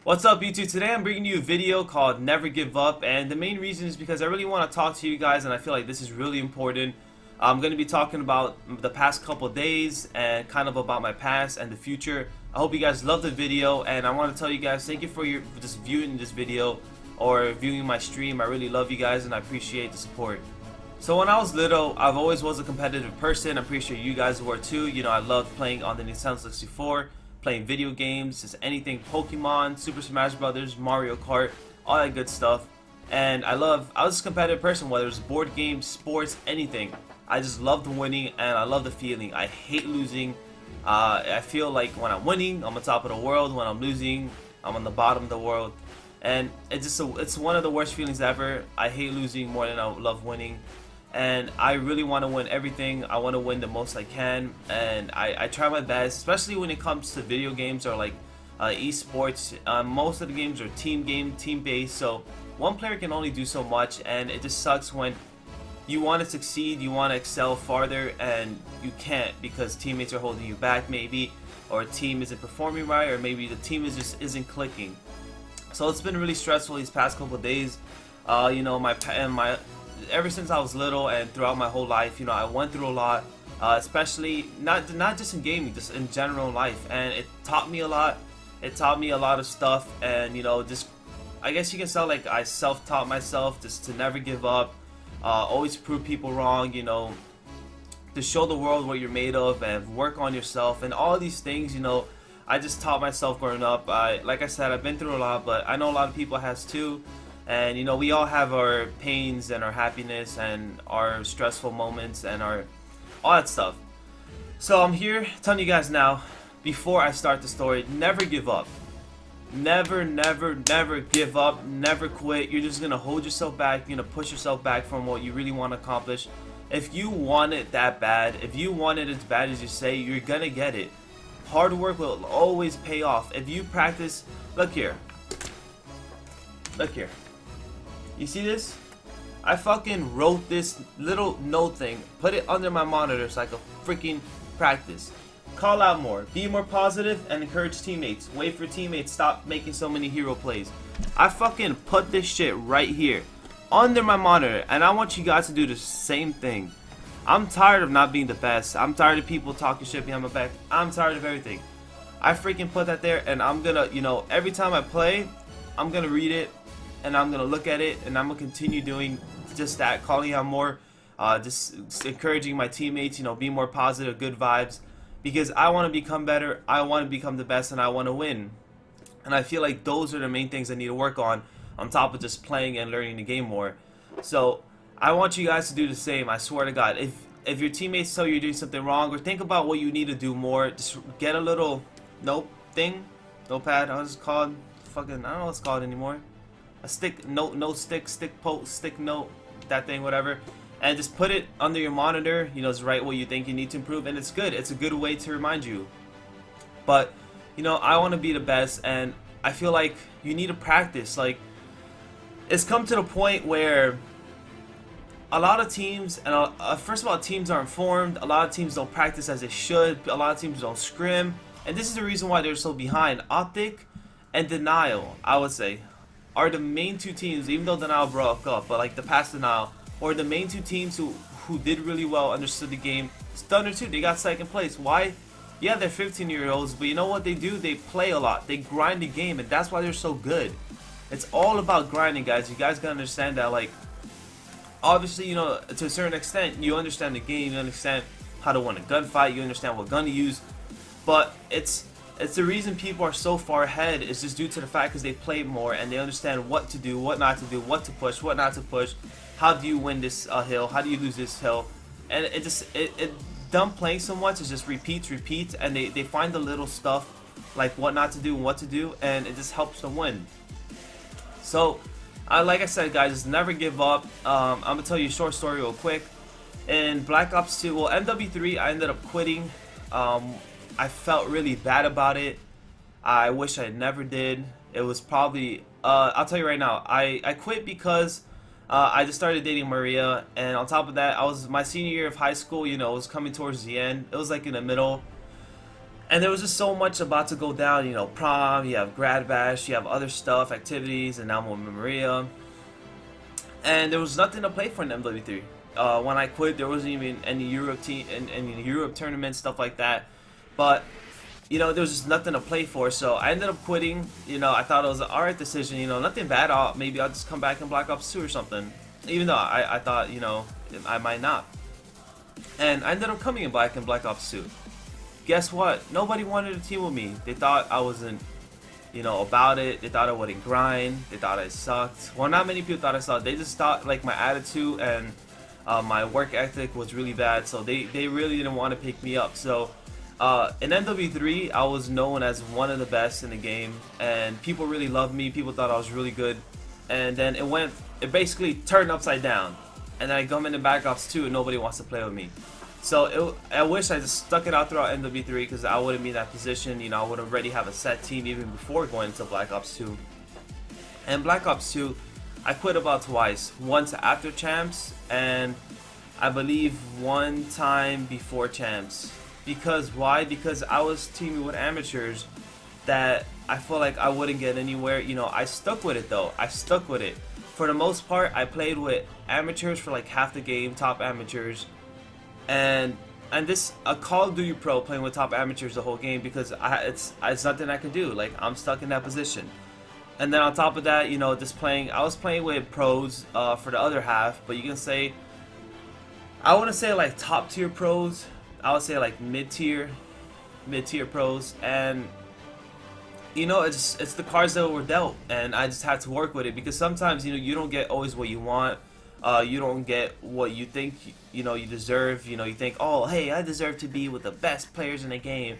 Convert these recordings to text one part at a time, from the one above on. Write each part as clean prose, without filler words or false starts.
What's up, YouTube? Today I'm bringing you a video called Never Give Up, and the main reason is because I really want to talk to you guys and I feel like this is really important. I'm going to be talking about the past couple days and kind of about my past and the future. I hope you guys love the video, and I want to tell you guys thank you for just viewing this video or viewing my stream. I really love you guys and I appreciate the support. So when I was little, I've always was a competitive person. I'm pretty sure you guys were too. You know, I loved playing on the Nintendo 64. Playing video games, just anything Pokemon, Super Smash Brothers, Mario Kart, all that good stuff. And I was a competitive person, whether it's board games, sports, anything. I just loved winning and I love the feeling. I hate losing. I feel like when I'm winning, I'm on top of the world. When I'm losing, I'm on the bottom of the world. And it's one of the worst feelings ever. I hate losing more than I love winning. And I really want to win everything. I want to win the most I can, and I try my best, especially when it comes to video games or like esports. Most of the games are team based, so one player can only do so much, and it just sucks when you want to succeed, you want to excel farther, and you can't because teammates are holding you back maybe, or a team isn't performing right, or maybe the team isn't clicking. So it's been really stressful these past couple of days. You know, ever since I was little and throughout my whole life, you know, I went through a lot, especially not just in gaming, just in general in life, and it taught me a lot. It taught me a lot of stuff, and you know, just I guess you can say like I self-taught myself just to never give up, always prove people wrong, you know, to show the world what you're made of and work on yourself and all these things. You know, I just taught myself growing up. Like I said, I've been through a lot, but I know a lot of people has too. And you know, we all have our pains and our happiness and our stressful moments and all that stuff. So I'm here telling you guys now, before I start the story, never give up. Never give up. Never quit. You're just gonna hold yourself back. You're gonna push yourself back from what you really want to accomplish. If you want it that bad, if you want it as bad as you say, you're gonna get it. Hard work will always pay off. If you practice, look here. Look here. You see this? I fucking wrote this little note thing, put it under my monitor so I could freaking practice. Call out more, be more positive, and encourage teammates. Wait for teammates, stop making so many hero plays. I fucking put this shit right here, under my monitor, and I want you guys to do the same thing. I'm tired of not being the best. I'm tired of people talking shit behind my back. I'm tired of everything. I freaking put that there, and I'm gonna, you know, every time I play, I'm gonna read it. And I'm gonna look at it, and I'm gonna continue doing just that, calling out more, just encouraging my teammates, you know, be more positive, good vibes, because I want to become better, I want to become the best, and I want to win. And I feel like those are the main things I need to work on top of just playing and learning the game more. So I want you guys to do the same. I swear to God, if your teammates tell you you're doing something wrong, or think about what you need to do more, just get a little notepad. I was called fucking, I don't know what it's called anymore. A stick note, stick note, that thing, whatever, and just put it under your monitor. You know, it's right what you think you need to improve, and it's good. It's a good way to remind you. But you know, I want to be the best, and I feel like you need to practice. Like, it's come to the point where a lot of teams, and first of all, teams aren't formed. A lot of teams don't practice as they should. A lot of teams don't scrim, and this is the reason why they're so behind. Optic and Denial, I would say, are the main two teams, even though Denial broke up, but like the past Denial, or the main two teams who did really well, understood the game. Thunder too, they got second place. Why? Yeah, they're 15-year-olds, but you know what they do? They play a lot. They grind the game, and that's why they're so good. It's all about grinding, guys. You guys gotta understand that. Like, obviously, you know, to a certain extent, you understand the game, you understand how to win a gunfight, you understand what gun to use, but it's the reason people are so far ahead is just due to the fact because they play more and they understand what to do, what not to do, what to push, what not to push, how do you win this hill, how do you lose this hill, and it done playing so much, it just repeats, and they find the little stuff like what not to do and what to do, and it just helps them win. So, like I said, guys, just never give up. I'm gonna tell you a short story real quick. In Black Ops 2, well, MW3, I ended up quitting. I felt really bad about it. I wish I never did. It was probably, I'll tell you right now, I quit because I just started dating Maria, and on top of that, my senior year of high school, you know, it was coming towards the end. It was like in the middle. And there was just so much about to go down, you know, prom, you have grad bash, you have other stuff, activities, and now I'm with Maria. And there was nothing to play for in MW3. When I quit, there wasn't even any Europe team, any Europe tournaments, stuff like that. But you know, there was just nothing to play for, so I ended up quitting. You know, I thought it was an alright decision. You know, nothing bad. Maybe I'll just come back in Black Ops 2 or something. Even though I thought, you know, I might not. And I ended up coming in Black Ops 2. Guess what? Nobody wanted to team with me. They thought I wasn't, you know, about it. They thought I wouldn't grind. They thought I sucked. Well, not many people thought I sucked. They just thought like my attitude and my work ethic was really bad. So they really didn't want to pick me up. So in MW3, I was known as one of the best in the game, and people really loved me. People thought I was really good. And then it basically turned upside down. And then I come into Black Ops 2 and nobody wants to play with me. So I wish I just stuck it out throughout MW3 because I wouldn't be in that position. You know, I would already have a set team even before going into Black Ops 2. And Black Ops 2, I quit about twice. Once after Champs, and I believe one time before Champs. Because why? Because I was teaming with amateurs that I felt like I wouldn't get anywhere. You know, I stuck with it though. I stuck with it. For the most part, I played with amateurs for like half the game, top amateurs. And this a Call of Duty Pro playing with top amateurs the whole game because it's nothing I can do. Like I'm stuck in that position. And then on top of that, you know, I was playing with pros for the other half, but you can say I wouldn't say like top tier pros. I would say like mid tier pros, and you know it's the cards that were dealt, and I just had to work with it because sometimes you know you don't get always what you want. You don't get what you think you know you deserve. You know, you think, oh hey, I deserve to be with the best players in the game.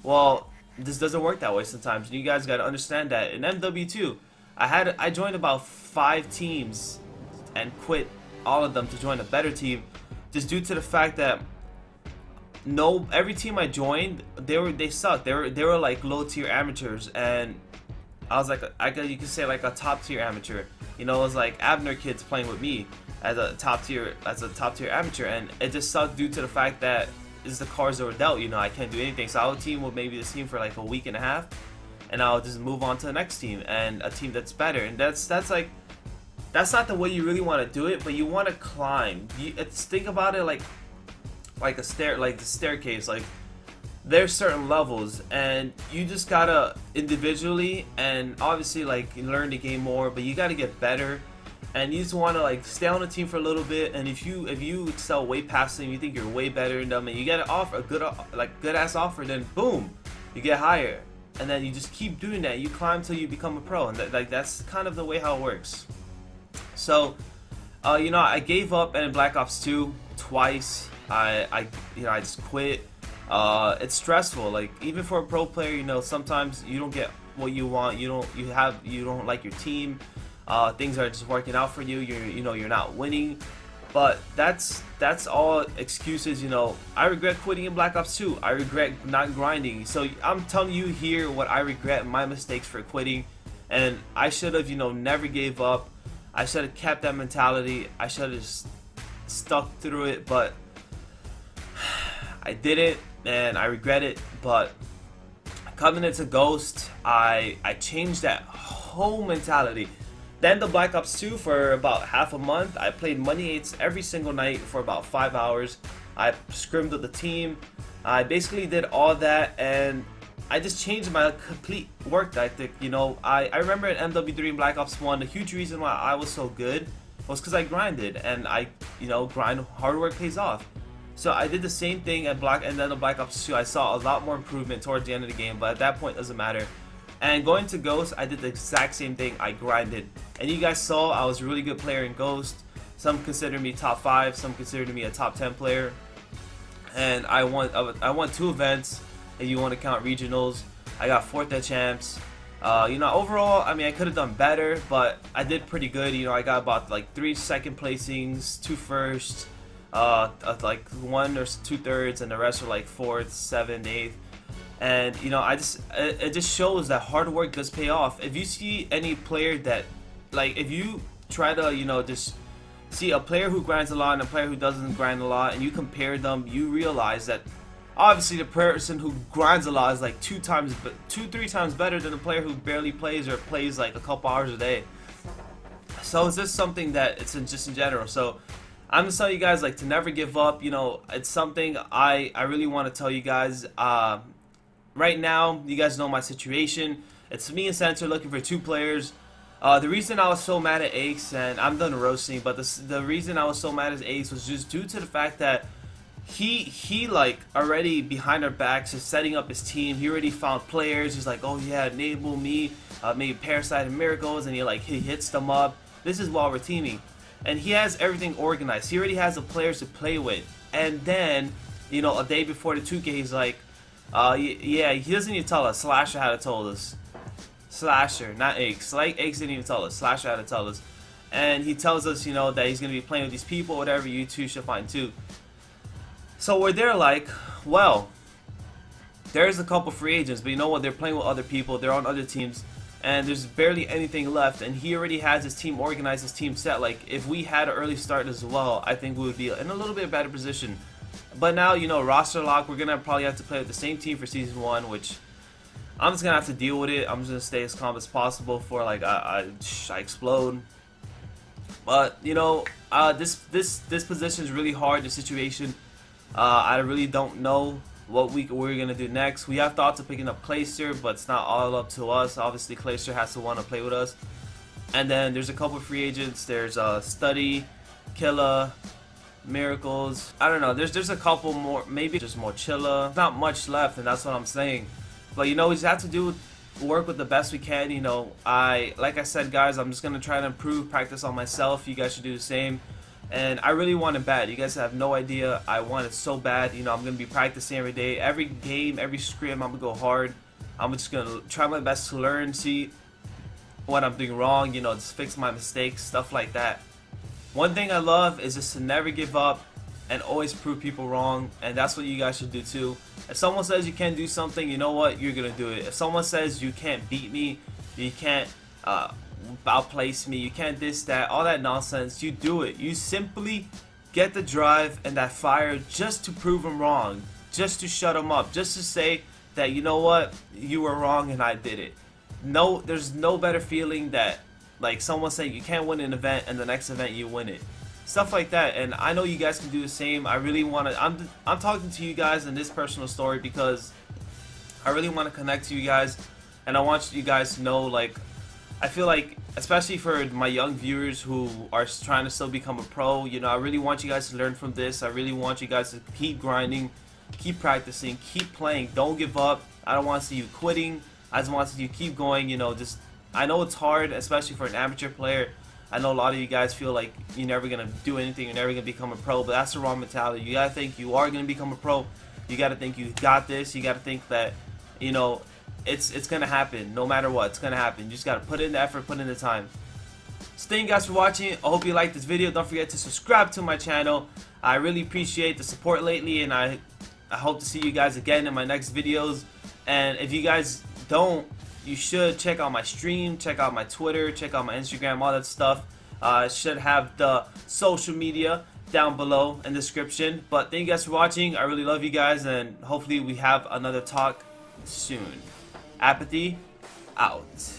Well, this doesn't work that way sometimes. You guys got to understand that. In MW2, I joined about 5 teams and quit all of them to join a better team, just due to the fact that every team I joined, they sucked. They were like low tier amateurs, and I was like you could say like a top tier amateur. You know, it was like Abner kids playing with me as a top tier amateur, and it just sucked due to the fact that it's the cards that were dealt. You know, I can't do anything. So I would team with maybe this team for like a week and a half, and I'll just move on to the next team and a team that's better. And that's not the way you really want to do it, but you want to climb. Think about it like the staircase. Like there's certain levels, and you just gotta individually and obviously like learn the game more, but you gotta get better, and you just want to like stay on the team for a little bit. And if you excel way past them, you think you're way better than them, and you get an offer, a good ass offer, then boom, you get higher, and then you just keep doing that. You climb till you become a pro, and that's kind of the way how it works. So you know, I gave up in Black Ops 2 twice. I just quit. It's stressful. Like even for a pro player, you know, sometimes you don't get what you want. You don't like your team. Things are just working out for you. You're not winning. But that's all excuses. You know, I regret quitting in Black Ops 2. I regret not grinding. So I'm telling you here what I regret, my mistakes for quitting, and I should have, you know, never gave up. I should have kept that mentality. I should have just stuck through it, but I didn't, and I regret it. But coming into Ghost, I changed that whole mentality. Then the Black Ops 2 for about half a month, I played Money 8s every single night for about 5 hours. I scrimmed with the team. I basically did all that, and I just changed my complete work ethic. You know, I remember in MW3 and Black Ops 1, the huge reason why I was so good was because I grinded, and hard work pays off. So I did the same thing at and then the Black Ops 2. I saw a lot more improvement towards the end of the game, but at that point it doesn't matter. And going to Ghost, I did the exact same thing. I grinded, and you guys saw I was a really good player in Ghost. Some consider me top 5, some consider me a top 10 player, and I won 2 events. If you want to count regionals, I got 4th at Champs. You know, overall, I mean, I could have done better, but I did pretty good. You know, I got about like 3 second placings, 2 firsts, like 1 or 2/3, and the rest were like 4th, 7th, 8th. And you know, it just shows that hard work does pay off. If you see any player that, like, if you try to, you know, just see a player who grinds a lot and a player who doesn't grind a lot, and you compare them, you realize that obviously the person who grinds a lot is like 3 times better than a player who barely plays or plays like a couple hours a day. So it's just something that it's just in general. So I'm just telling you guys, like, to never give up. You know, it's something I really want to tell you guys. Right now, you guys know my situation. It's me and Center looking for 2 players. The reason I was so mad at Ace, and I'm done roasting, but the reason I was so mad at Ace was just due to the fact that he like already behind our backs is setting up his team. He already found players. He's like, oh yeah, enable me, maybe Parasite and Miracles, and he hits them up. This is while we're teaming, and he has everything organized. He already has the players to play with, and then, you know, a day before the 2K, he's like, yeah, he doesn't even tell us. Slasher had to told us. Slasher, not Aches. Like, Aches didn't even tell us. Slasher had to tell us. And he tells us, you know, that he's going to be playing with these people, whatever. You two should find too. So we're there like, well, there's a couple free agents, but you know what? They're playing with other people. They're on other teams. And there's barely anything left. And he already has his team organized, his team set. Like, if we had an early start as well, I think we would be in a little bit better position. But now, you know, roster lock, we're going to probably have to play with the same team for Season 1, which I'm just going to have to deal with it. I'm just going to stay as calm as possible before, like, I explode. But, you know, this position is really hard, the situation. I really don't know what we're going to do next. We have thoughts of picking up Clayster, but it's not all up to us. Obviously, Clayster has to want to play with us. And then there's a couple free agents. There's Study, Killa, Miracles. I don't know. There's a couple more. Maybe just more Chilla. Not much left, and that's what I'm saying. But, you know, we just have to work with the best we can. You know, like I said, guys, I'm just going to try to improve, practice on myself. You guys should do the same. And I really want it bad. You guys have no idea. I want it so bad. You know, I'm going to be practicing every day. Every game, every scrim, I'm going to go hard. I'm just going to try my best to learn, see what I'm doing wrong, you know, just fix my mistakes, stuff like that. One thing I love is just to never give up and always prove people wrong, and that's what you guys should do too. If someone says you can't do something, you know what? You're going to do it. If someone says you can't beat me, you can't outplace me, you can't this, that, all that nonsense, you do it. You simply get the drive and that fire just to prove them wrong, just to shut them up, just to say that, you know what, you were wrong and I did it. No, there's no better feeling that like someone saying you can't win an event and the next event you win it. Stuff like that. And I know you guys can do the same. I really want to, I'm talking to you guys in this personal story because I really want to connect to you guys, and I want you guys to know, like, I feel like, especially for my young viewers who are trying to still become a pro, you know, I really want you guys to learn from this. I really want you guys to keep grinding, keep practicing, keep playing. Don't give up. I don't want to see you quitting. I just want to see you keep going, you know, just, I know it's hard, especially for an amateur player. I know a lot of you guys feel like you're never going to do anything, you're never going to become a pro, but that's the wrong mentality. You got to think you are going to become a pro. You got to think you got this. You got to think that, you know, it's going to happen. No matter what, it's going to happen. You just got to put in the effort, put in the time. So thank you guys for watching. I hope you liked this video. Don't forget to subscribe to my channel. I really appreciate the support lately, and I hope to see you guys again in my next videos. And if you guys don't, you should check out my stream, check out my Twitter, check out my Instagram, all that stuff. I should have the social media down below in the description. But thank you guys for watching. I really love you guys, and hopefully we have another talk soon. Apathy out.